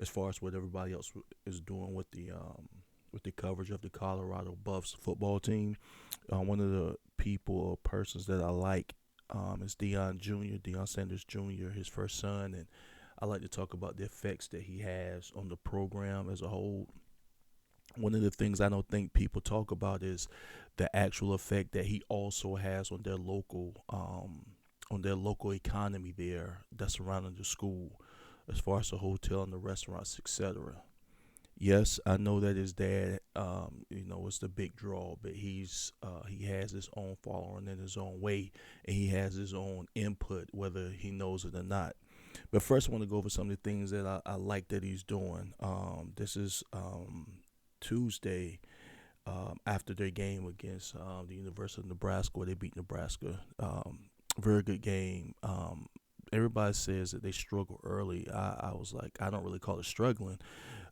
as far as what everybody else is doing with the coverage of the Colorado Buffs football team. One of the people or persons that I like is Deion Jr., Deion Sanders Jr., his first son, and I like to talk about the effects that he has on the program as a whole. One of the things I don't think people talk about is the actual effect that he also has on their local economy there that's surrounding the school, as far as the hotel and the restaurants, etc. Yes, I know that his dad, is the big draw, but he has his own following in his own way, and he has his own input, whether he knows it or not. But first, I want to go over some of the things that I like that he's doing. This is Tuesday after their game against the University of Nebraska, where they beat Nebraska. Very good game. Everybody says that they struggle early. I was like, I don't really call it struggling.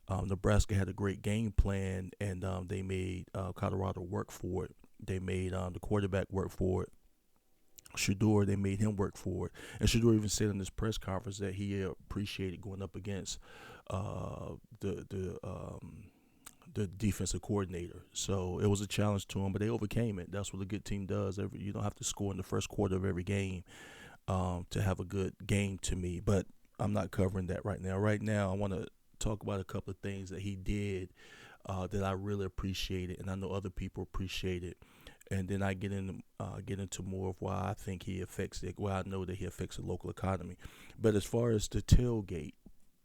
Nebraska had a great game plan, and they made Colorado work for it. They made the quarterback work for it. Shador, they made him work for it. And Shador even said in this press conference that he appreciated going up against uh, the the um, the defensive coordinator. So it was a challenge to him, but they overcame it. That's what a good team does. You don't have to score in the first quarter of every game to have a good game to me. But I'm not covering that right now. Right now, I want to talk about a couple of things that he did that I really appreciated, and I know other people appreciate it. And then I get into more of why I think he affects it. Why I know that he affects the local economy. But as far as the tailgate,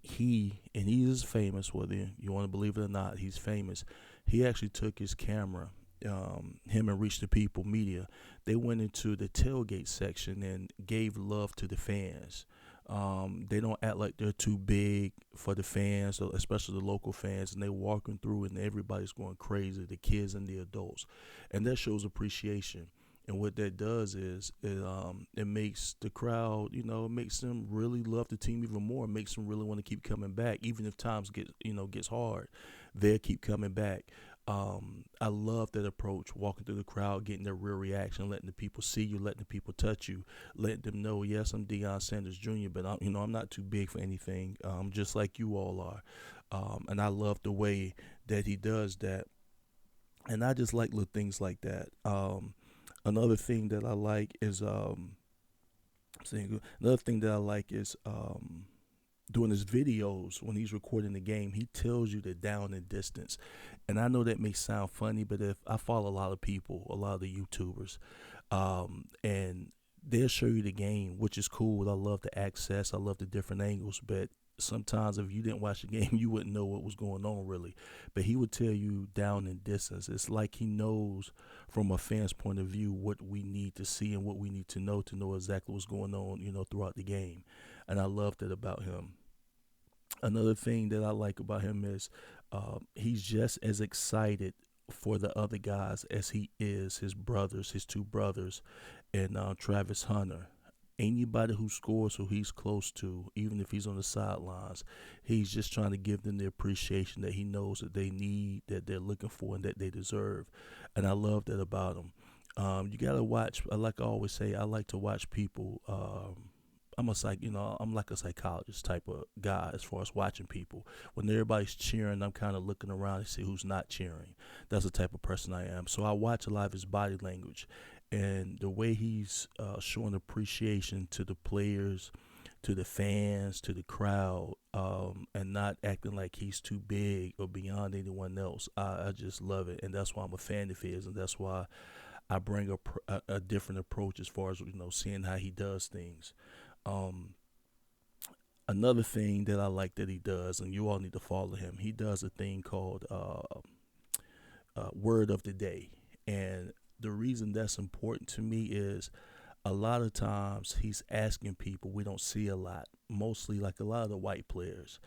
he is famous. Whether you want to believe it or not, he's famous. He actually took his camera. Him and Reach the People Media, they went into the tailgate section and gave love to the fans. They don't act like they're too big for the fans, especially the local fans, and they walking through and everybody's going crazy, the kids and the adults, and that shows appreciation. And what that does is it makes the crowd, it makes them really love the team even more. It makes them really want to keep coming back, even if times gets hard. They'll keep coming back. I love that approach, walking through the crowd, getting their real reaction, letting the people see you, letting the people touch you, letting them know, yes, I'm Deion Sanders Jr., but I'm not too big for anything, just like you all are. And I love the way that he does that, and I just like little things like that. Another thing that I like is another thing that I like is doing his videos when he's recording the game. He tells you the down and distance, and I know that may sound funny, but if I follow a lot of people, a lot of the YouTubers, and they'll show you the game, which is cool. I love the access. I love the different angles, but sometimes if you didn't watch the game, you wouldn't know what was going on really. But he would tell you down in distance. It's like he knows from a fan's point of view what we need to see and what we need to know exactly what's going on, throughout the game. And I love that about him. Another thing that I like about him is he's just as excited for the other guys as he is his brothers, his two brothers, and Travis Hunter. Anybody who scores who he's close to, even if he's on the sidelines, he's just trying to give them the appreciation that he knows that they need, that they're looking for, and that they deserve. And I love that about him. You gotta watch. Like I always say, I like to watch people. I'm like a psychologist type of guy as far as watching people. When everybody's cheering, I'm kind of looking around to see who's not cheering. That's the type of person I am. So I watch a lot of his body language, and the way he's showing appreciation to the players, to the fans, to the crowd, and not acting like he's too big or beyond anyone else. I just love it, and that's why I'm a fan of his, and that's why I bring a different approach as far as seeing how he does things. Um, Another thing that I like that he does, and you all need to follow him. He does a thing called Word of the Day, and the reason that's important to me is a lot of times he's asking people we don't see a lot, mostly like a lot of the white players,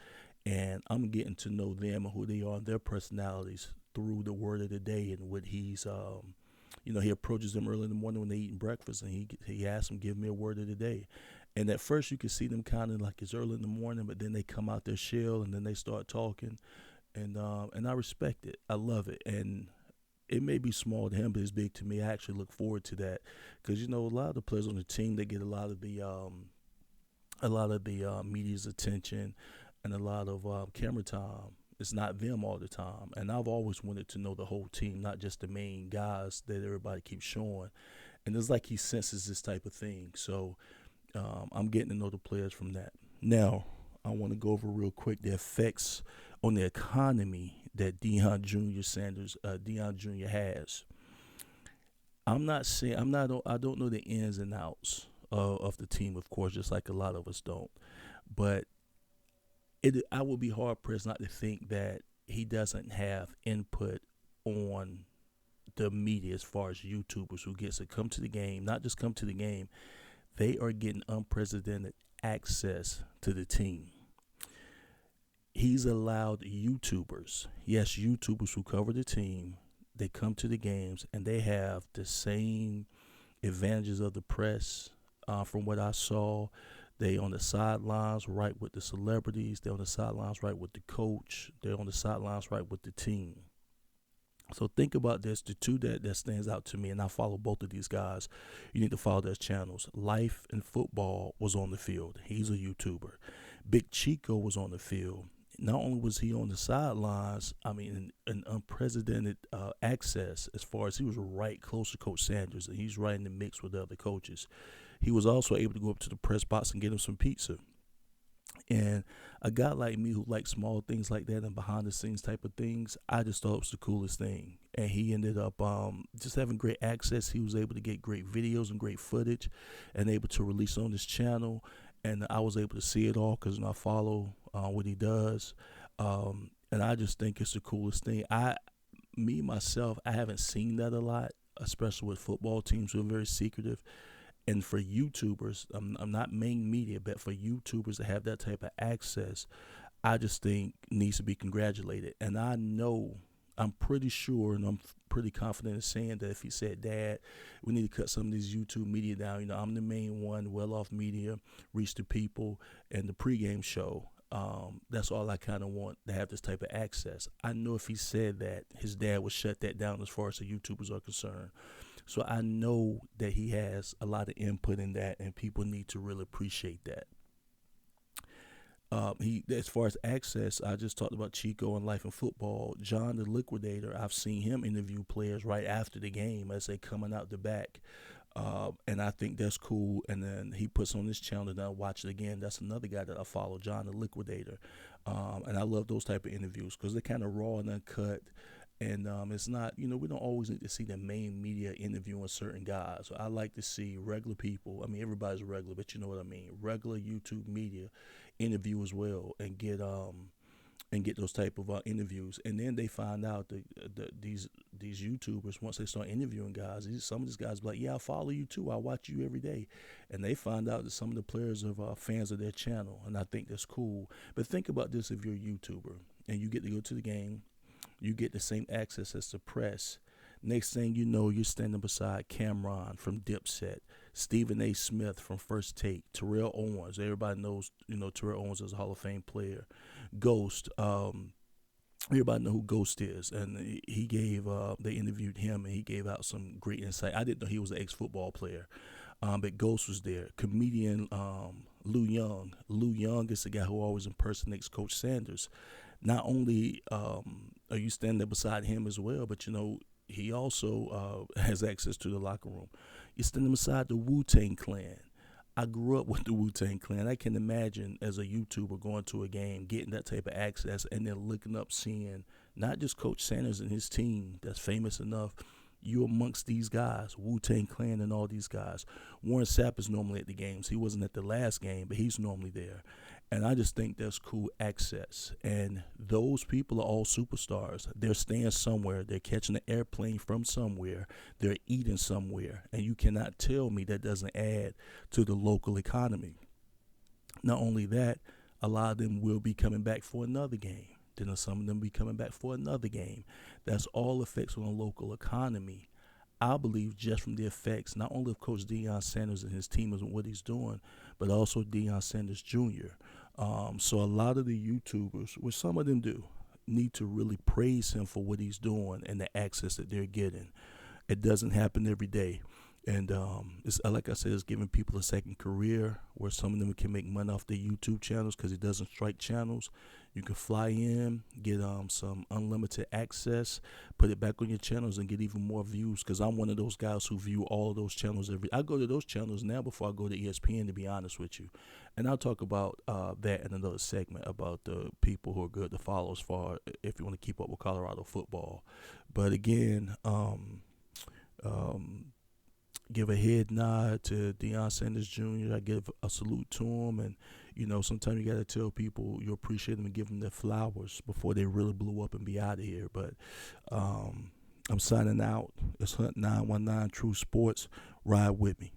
and I'm getting to know them and who they are and their personalities through the Word of the Day and what he approaches them early in the morning when they're eating breakfast, and he asks them, "Give me a word of the day." And at first, you can see them kind of like it's early in the morning, but then they come out their shell and then they start talking, and I respect it. I love it, and it may be small to him, but it's big to me. I actually look forward to that because a lot of the players on the team they get a lot of the media's attention. and a lot of camera time. It's not them all the time. And I've always wanted to know the whole team, not just the main guys that everybody keeps showing. And it's like he senses this type of thing. So I'm getting to know the players from that. Now, I want to go over real quick the effects on the economy that Deion Jr. has. I'm not saying I don't know the ins and outs of the team, of course, just like a lot of us don't. But I would be hard pressed not to think that he doesn't have input on the media as far as YouTubers who gets to come to the game, not just come to the game, they are getting unprecedented access to the team. He's allowed YouTubers, yes, YouTubers who cover the team, they come to the games and they have the same advantages of the press. From what I saw, they on the sidelines right with the celebrities. They're on the sidelines right with the coach. They're on the sidelines right with the team. So think about this. The two that stands out to me, and I follow both of these guys. You need to follow their channels. Life and Football was on the field. He's a YouTuber. Big Chico was on the field. Not only was he on the sidelines, I mean, an unprecedented access as far as he was right close to Coach Sanders, and he's right in the mix with the other coaches. He was also able to go up to the press box and get him some pizza. And a guy like me who likes small things like that and behind the scenes type of things, I just thought it was the coolest thing. And he ended up just having great access. He was able to get great videos and great footage and able to release on his channel. And I was able to see it all because I follow what he does. And I just think it's the coolest thing. Myself, I haven't seen that a lot, especially with football teams who are very secretive. And for YouTubers, I'm not main media, but for YouTubers to have that type of access, I just think needs to be congratulated. And I know, I'm pretty sure, and I'm pretty confident in saying that if he said, "Dad, we need to cut some of these YouTube media down. I'm the main one, well-off media, reach the people, and the pregame show. That's all I kind of want to have this type of access." I know if he said that, his dad would shut that down as far as the YouTubers are concerned. So I know that he has a lot of input in that, and people need to really appreciate that. As far as access, I just talked about Chico and Life and Football. John the Liquidator, I've seen him interview players right after the game as they coming out the back. And I think that's cool. And then he puts on his channel and I watch it again. That's another guy that I follow, John the Liquidator. And I love those type of interviews because they're kind of raw and uncut. And it's not, we don't always need to see the main media interviewing certain guys. So I like to see regular people. I mean, everybody's regular, but you know what I mean. Regular YouTube media interview as well, and get those type of interviews. And then they find out these YouTubers, once they start interviewing guys, some of these guys be like, "Yeah, I follow you too. I watch you every day." And they find out that some of the players are fans of their channel, and I think that's cool. But think about this: if you're a YouTuber and you get to go to the game, you get the same access as the press. Next thing you know, you're standing beside Cameron from Dipset, Stephen A. Smith from First Take, Terrell Owens. Everybody knows, Terrell Owens is a Hall of Fame player. Ghost, everybody know who Ghost is, and he gave. They interviewed him, and he gave out some great insight. I didn't know he was an ex-football player, but Ghost was there. Comedian Lou Young. Lou Young is the guy who always impersonates Coach Sanders. Not only are you standing beside him as well, but he also has access to the locker room. You're standing beside the WuTang Clan. I grew up with the WuTang Clan. I can imagine as a YouTuber going to a game, getting that type of access, and then looking up, seeing not just Coach Sanders and his team that's famous enough. You amongst these guys, WuTang Clan and all these guys. Warren Sapp is normally at the games. He wasn't at the last game, but he's normally there. And I just think that's cool access. And those people are all superstars. They're staying somewhere. They're catching an airplane from somewhere. They're eating somewhere. And you cannot tell me that doesn't add to the local economy. Not only that, a lot of them will be coming back for another game. Then some of them will be coming back for another game. That's all effects on the local economy. I believe just from the effects, not only of Coach Deion Sanders and his team and what he's doing, but also Deion Sanders Jr. So a lot of the YouTubers, which some of them do, need to really praise him for what he's doing and the access that they're getting. It doesn't happen every day. And it's like I said, it's giving people a second career where some of them can make money off their YouTube channels because it doesn't strike channels. You can fly in, get some unlimited access, put it back on your channels, and get even more views. Because I'm one of those guys who view all of those channels I go to those channels now before I go to ESPN, to be honest with you. And I'll talk about that in another segment about the people who are good to follow as far if you want to keep up with Colorado football. But again, give a head nod to Deion Sanders Jr. I give a salute to him, and sometimes you gotta tell people you appreciate them and give them their flowers before they really blow up and be out of here. But I'm signing out. It's Hunt 919 True Sports. Ride with me.